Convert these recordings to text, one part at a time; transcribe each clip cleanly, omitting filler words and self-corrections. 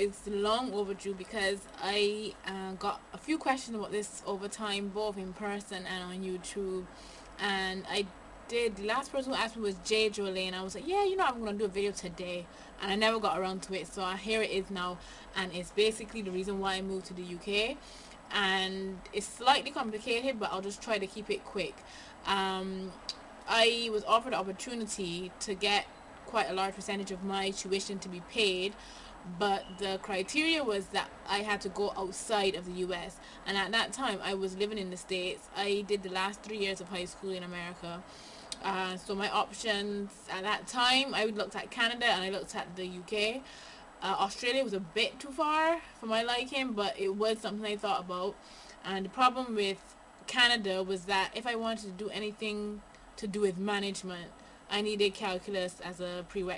it's long overdue because I got a few questions about this over time, both in person and on YouTube. And I did, the last person who asked me was Jay Jolene. I was like, yeah, I'm going to do a video today. And I never got around to it. So here it is now. And it's basically the reason why I moved to the UK. And it's slightly complicated, but I'll just try to keep it quick. I was offered the opportunity to get quite a large percentage of my tuition to be paid, but the criteria was that I had to go outside of the US. And at that time I was living in the States. I did the last 3 years of high school in America. So my options at that time, I looked at Canada and I looked at the UK. Australia was a bit too far for my liking, but it was something I thought about. And the problem with Canada was that if I wanted to do anything to do with management, I needed calculus as a prerequisite.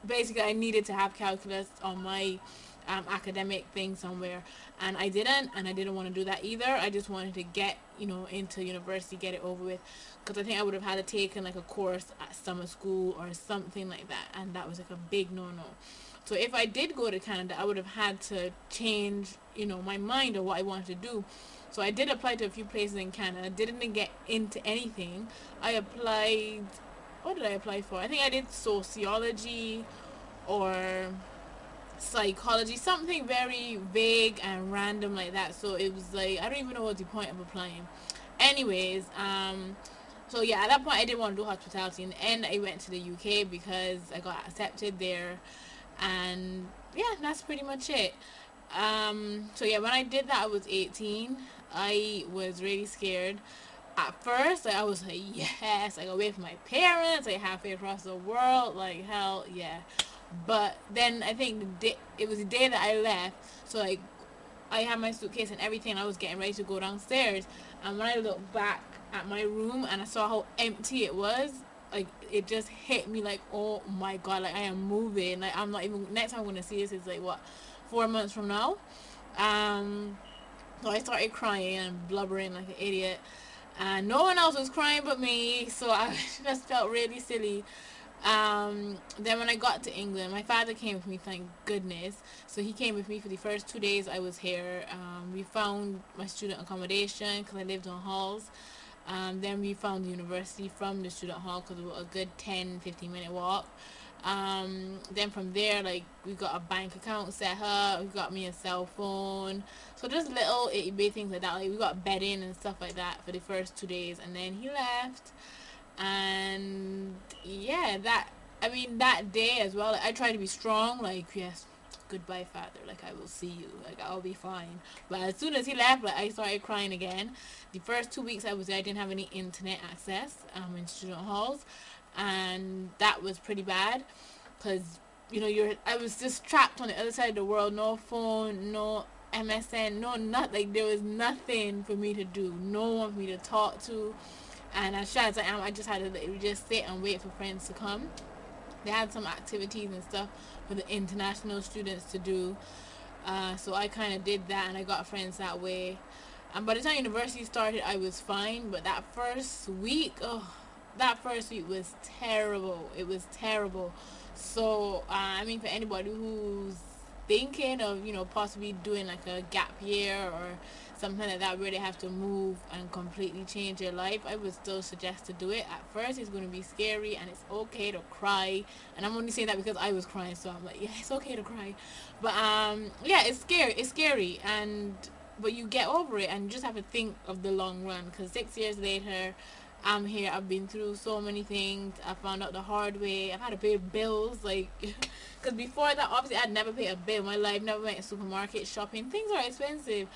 Basically, I needed to have calculus on my academic thing somewhere, and I didn't want to do that either. I just wanted to get into university, get it over with, because I think I would have had to taken like a course at summer school or something like that, and that was like a big no-no. So if I did go to Canada, I would have had to change my mind of what I wanted to do. So I did apply to a few places in Canada, didn't get into anything. I applied, what did I apply for? I think I did sociology or psychology, something very vague and random like that. So it was like, I don't even know what's the point of applying. Anyways, so yeah, at that point I didn't want to do hospitality. In the end, I went to the UK because I got accepted there, and yeah, that's pretty much it. So yeah, when I did that, I was 18. I was really scared. At first, I was like, yes, I go away from my parents, like halfway across the world, like hell yeah. But then I think it was the day that I left, so like I had my suitcase and everything. I was getting ready to go downstairs, and when I looked back at my room and I saw how empty it was, like it just hit me like, oh my god, like I am moving. Like I'm not even, next time I'm gonna see this is like what, 4 months from now. So I started crying and blubbering like an idiot, and no one else was crying but me, so I just felt really silly. Then when I got to England, my father came with me, thank goodness. So he came with me for the first 2 days I was here. We found my student accommodation because I lived on halls. Then we found the university from the student hall because it was a good 10-15 minute walk. Then from there, like, we got a bank account set up, we got me a cell phone, so just little itty bitty things like that. Like we got bedding and stuff like that for the first 2 days, and then he left. And yeah, that day as well, like, I tried to be strong, like, yes, goodbye father, like I will see you, like I'll be fine. But as soon as he left, like I started crying again. The first 2 weeks I was there, I didn't have any internet access in student halls, and that was pretty bad because I was just trapped on the other side of the world. No phone, no MSN, no nothing. Like there was nothing for me to do, no one for me to talk to. And as shy as I am, I just had to just sit and wait for friends to come. They had some activities and stuff for the international students to do, so I kind of did that, and I got friends that way. And by the time university started, I was fine. But that first week, was terrible. It was terrible. So for anybody who's thinking of possibly doing like a gap year or something like that where they have to move and completely change their life, I would still suggest to do it. At first it's going to be scary, and it's okay to cry, and I'm only saying that because I was crying, so I'm like, yeah, it's okay to cry. But yeah, it's scary, but you get over it, and you just have to think of the long run, because 6 years later I'm here. I've been through so many things. I found out the hard way. I've had to pay bills, like, because before that, obviously, I'd never paid a bill in my life. Never went to supermarket shopping. Things are expensive.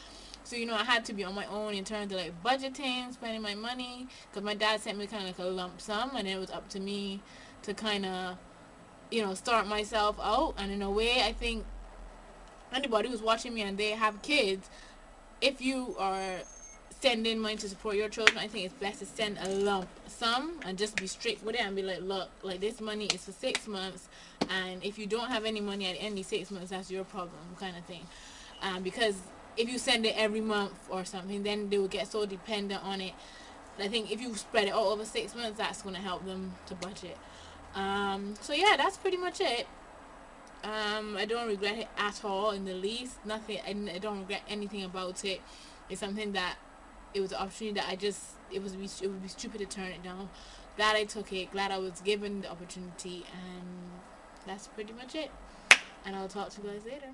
So, I had to be on my own in terms of, like, budgeting, spending my money. Because my dad sent me kind of like a lump sum. And it was up to me to kind of, start myself out. And in a way, I think anybody who's watching me and they have kids, if you are sending money to support your children, I think it's best to send a lump sum and just be strict with it and be like, look, like this money is for 6 months, and if you don't have any money at the end of 6 months, that's your problem, kind of thing. Because if you send it every month or something, then they will get so dependent on it. I think if you spread it all over 6 months, that's going to help them to budget. So yeah, that's pretty much it. I don't regret it at all in the least. Nothing. I don't regret anything about it. It's something that it was an opportunity that it would be stupid to turn it down. Glad I took it. Glad I was given the opportunity, and that's pretty much it. And I'll talk to you guys later.